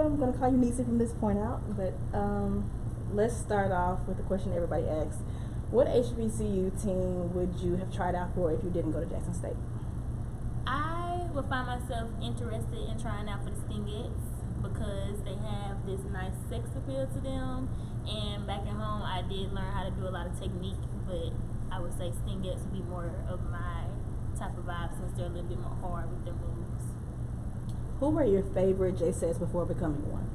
I'm going to call you Nisi from this point out, but let's start off with the question everybody asks. What HBCU team would you have tried out for if you didn't go to Jackson State? I would find myself interested in trying out for the Stingettes because they have this nice sex appeal to them. And back at home, I did learn how to do a lot of technique, but I would say Stingettes would be more of my type of vibe since they're a little bit more hard with their moves. Who were your favorite J-Settes before becoming one?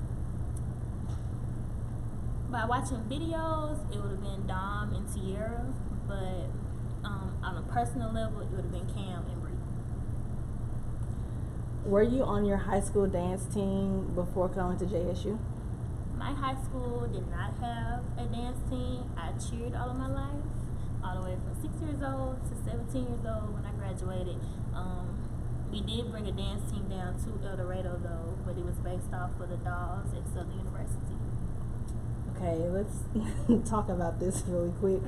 By watching videos, it would have been Dom and Tierra, but on a personal level, it would have been Cam and Bree. Were you on your high school dance team before coming to JSU? My high school did not have a dance team. I cheered all of my life, all the way from 6 years old to 17 years old when I graduated. We did bring a dance team down to El Dorado though, but it was based off of the dolls at Southern University. Okay, let's talk about this really quick.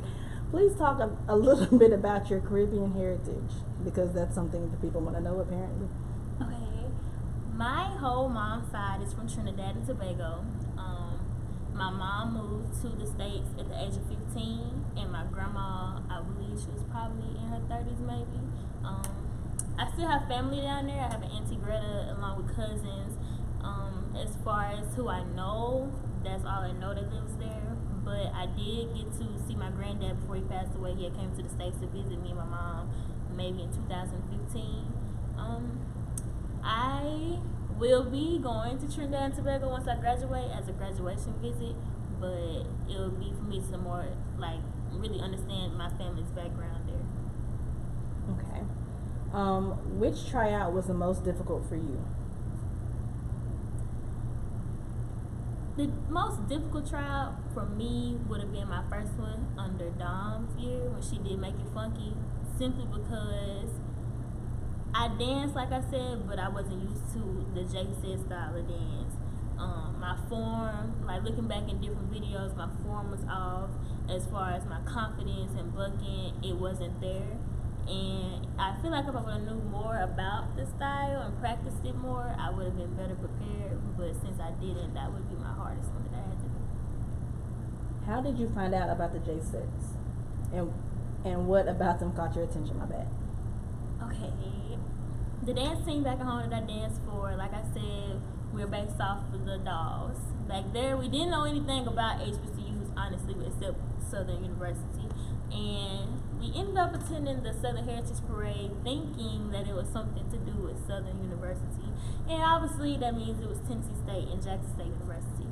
Please talk a little bit about your Caribbean heritage, because that's something that people want to know apparently. Okay, my whole mom's side is from Trinidad and Tobago. My mom moved to the States at the age of 15, and my grandma, I believe she was probably in her 30s maybe. I still have family down there. I have an Auntie Greta along with cousins. As far as who I know, that's all I know that lives there. But I did get to see my granddad before he passed away. He had came to the States to visit me and my mom maybe in 2015. I will be going to Trinidad and Tobago once I graduate as a graduation visit, but it will be for me to more like really understand my family's background there. Okay. Which tryout was the most difficult for you? The most difficult tryout for me would have been my first one under Dom's year when she did Make It Funky, simply because I danced like I said, but I wasn't used to the J-Sette style of dance. My form, like looking back in different videos, my form was off. As far as my confidence and bucking, it wasn't there. And I feel like if I would have knew more about the style and practiced it more, I would have been better prepared. But since I didn't, that would be my hardest one that I had to do. How did you find out about the J-Settes? And what about them caught your attention? My bad. Okay. The dance team back at home that I danced for, like I said, we're based off of the dolls. Back there, we didn't know anything about HBCUs, honestly, except Southern University. And we ended up attending the Southern Heritage Parade thinking that it was something to do with Southern University. And obviously that means it was Tennessee State and Jackson State University.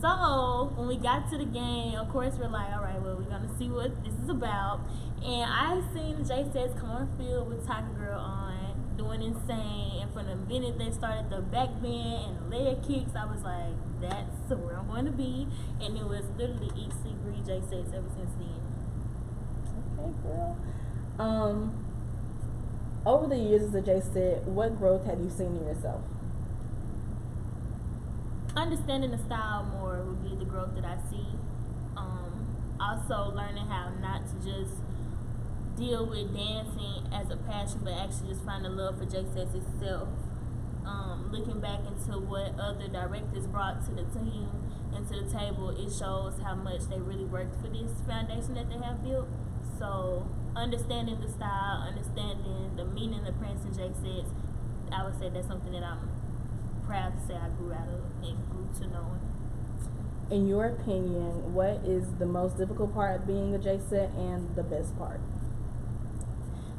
So when we got to the game, of course we're like, all right, well, we're going to see what this is about. And I seen the J-Settes come on the field with Tiger Girl on, doing insane. And from the minute they started the back bend and the leg kicks, I was like, that's where I'm going to be. And it was literally each degree J-Settes ever since then. Okay, girl. Over the years as a J-Sette, what growth have you seen in yourself? Understanding the style more would be the growth that I see. Also learning how not to just deal with dancing as a passion, but actually just find a love for J-Sette itself. Looking back into what other directors brought to the team and to the table, it shows how much they really worked for this foundation that they have built. So understanding the style, understanding the meaning of Prince and J-Settes, I would say that's something that I'm proud to say I grew out of and grew to knowing. In your opinion, what is the most difficult part of being a J-Sette and the best part?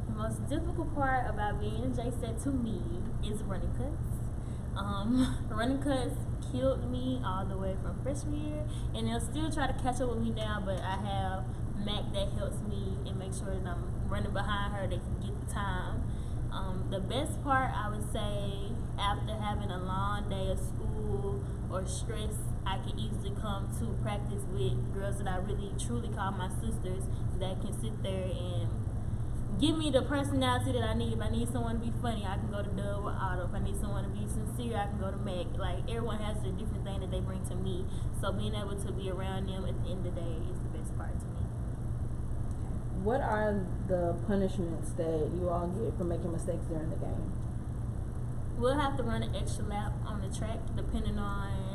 The most difficult part about being a J-Sette to me is running cuts. Running cuts killed me all the way from freshman year, and they'll still try to catch up with me now, but I have Mac that helps me and make sure that I'm running behind her, they can get the time. The best part, I would say, after having a long day of school or stress, I can easily come to practice with girls that I really truly call my sisters that can sit there and give me the personality that I need. If I need someone to be funny, I can go to Dub or Otto. If I need someone to be sincere, I can go to Mac. Like, everyone has a different thing that they bring to me. So being able to be around them at the end of the day is the best part to me. What are the punishments that you all get for making mistakes during the game? We'll have to run an extra lap on the track depending on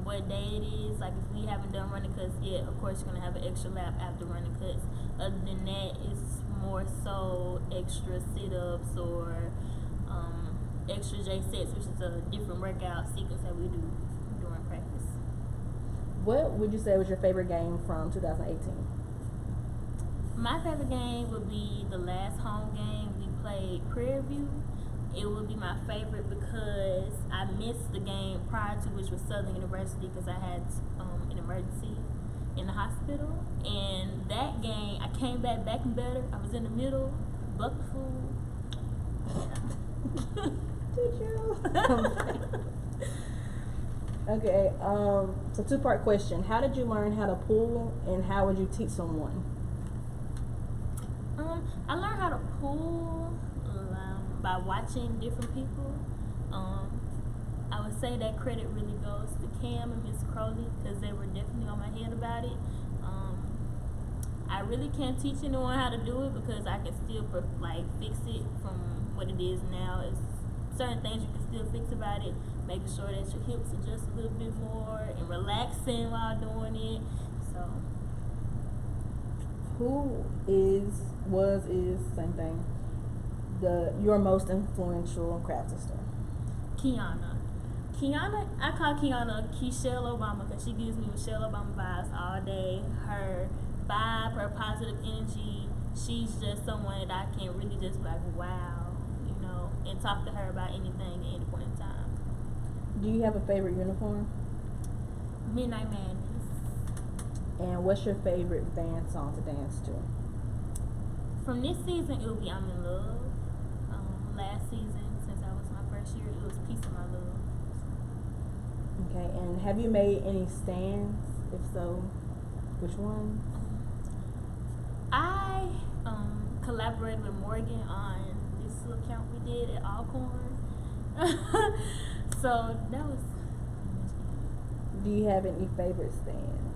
what day it is. Like if we haven't done running cuts yet, of course you're gonna have an extra lap after running cuts. Other than that, it's more so extra sit-ups or extra J-Settes, which is a different workout sequence that we do during practice. What would you say was your favorite game from 2018? My favorite game would be the last home game we played, Prairie View. It would be my favorite because I missed the game prior to, which was Southern University, because I had an emergency in the hospital. And that game, I came back and better. I was in the middle, bucket food. Did you? Okay, so two-part question. How did you learn how to pull, and how would you teach someone? I learned how to pull by watching different people. I would say that credit really goes to Cam and Miss Crowley, because they were definitely on my head about it. I really can't teach anyone how to do it because I can still fix it from what it is now. It's certain things you can still fix about it, making sure that your hips adjust a little bit more and relaxing while doing it. So, who was same thing, your most influential craft sister? Kiana, I call Kiana Michelle Obama because she gives me Michelle Obama vibes all day. Her vibe, her positive energy, she's just someone that I can really just be like, wow, and talk to her about anything at any point in time. Do you have a favorite uniform? Midnight Madness. And what's your favorite band song to dance to? From this season, it will be I'm in Love. Last season, since I was my first year, it was Peace of My Love. Okay, and have you made any stands? If so, which one? I collaborated with Morgan on this little account we did at Alcorn. So that was. Do you have any favorite stands?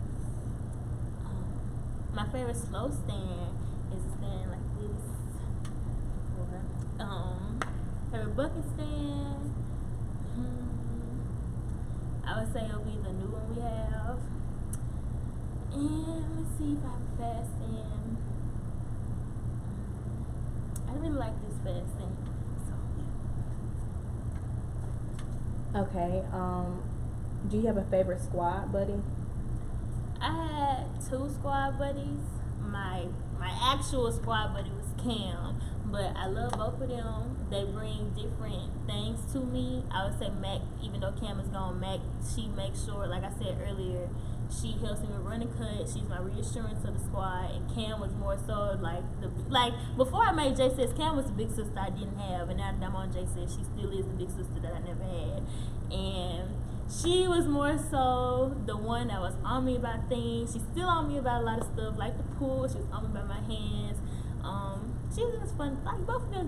My favorite slow stand is a stand like this. Favorite bucket stand. I would say it'll be the new one we have. And let's see if I have a fast stand. I really like this fast stand. So Okay. Do you have a favorite squad buddy? I had 2 squad buddies. My actual squad buddy was Cam, but I love both of them. They bring different things to me. I would say Mac, even though Cam is gone, Mac, she makes sure, like I said earlier, she helps me with running cut. She's my reassurance of the squad. And Cam was more so before I made J-Sette, Cam was the big sister I didn't have, and now that I'm on J-Sette, she still is the big sister that I never had. And she was more so the one that was on me about things. She's still on me about a lot of stuff, like the pool. She was on me about my hands. She was just fun. Like both of them,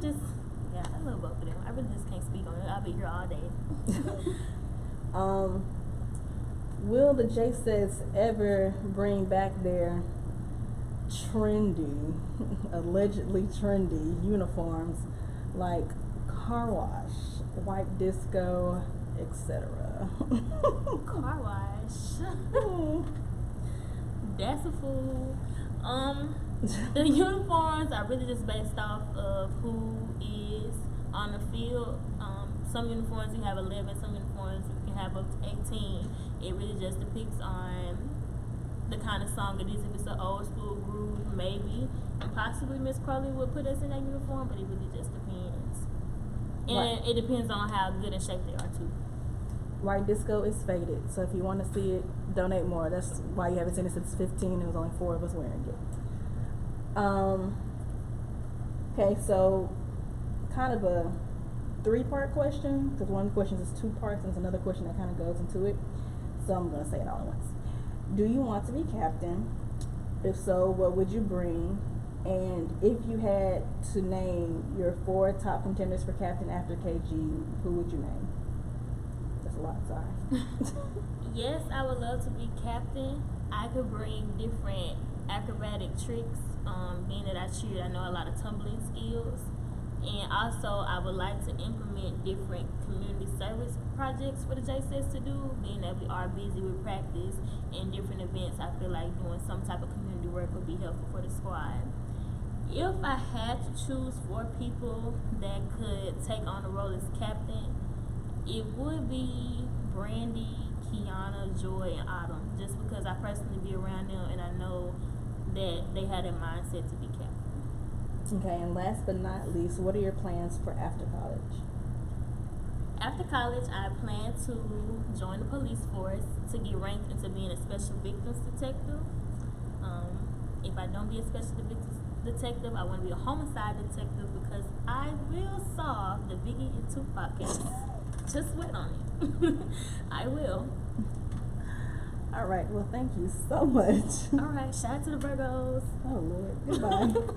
I love both of them. I really just can't speak on it. I'll be here all day. Will the J-Settes ever bring back their trendy, allegedly trendy uniforms like car wash, white disco, etc.? Car wash. That's a fool. The uniforms are really just based off of who is on the field. Some uniforms you have 11, some uniforms you can have up to 18. It really just depicts on the kind of song it is. If it's an old school groove, maybe, and possibly Miss Crowley would put us in that uniform, but it really just depends. And it depends on how good in shape they are too. White disco is faded, so if you want to see it, donate more. That's why you haven't seen it since 15. It was only 4 of us wearing it. Okay, so kind of a 3-part question, because one of the questions is 2 parts, and there's another question that kind of goes into it. So I'm going to say it all at once. Do you want to be captain? If so, what would you bring? And if you had to name your 4 top contenders for captain after KG, who would you name? That's a lot, sorry. Yes, I would love to be captain. I could bring different acrobatic tricks. Being that I cheered, I know a lot of tumbling skills. And also, I would like to implement different community service projects for the J-Sets to do, being that we are busy with practice and different events. I feel like doing some type of community work would be helpful for the squad. If I had to choose 4 people that could take on the role as captain, it would be Brandy, Kiana, Joy, and Autumn, just because I personally be around them and I know that they had a mindset to be captain. Okay, and last but not least, what are your plans for after college? After college, I plan to join the police force to get ranked into being a special victims detective. If I don't be a special victims detective, I want to be a homicide detective because I will solve the Biggie and Tupac case. Just wait on it. I will. All right, well, thank you so much. All right, shout out to the Virgos. Oh, Lord. Goodbye.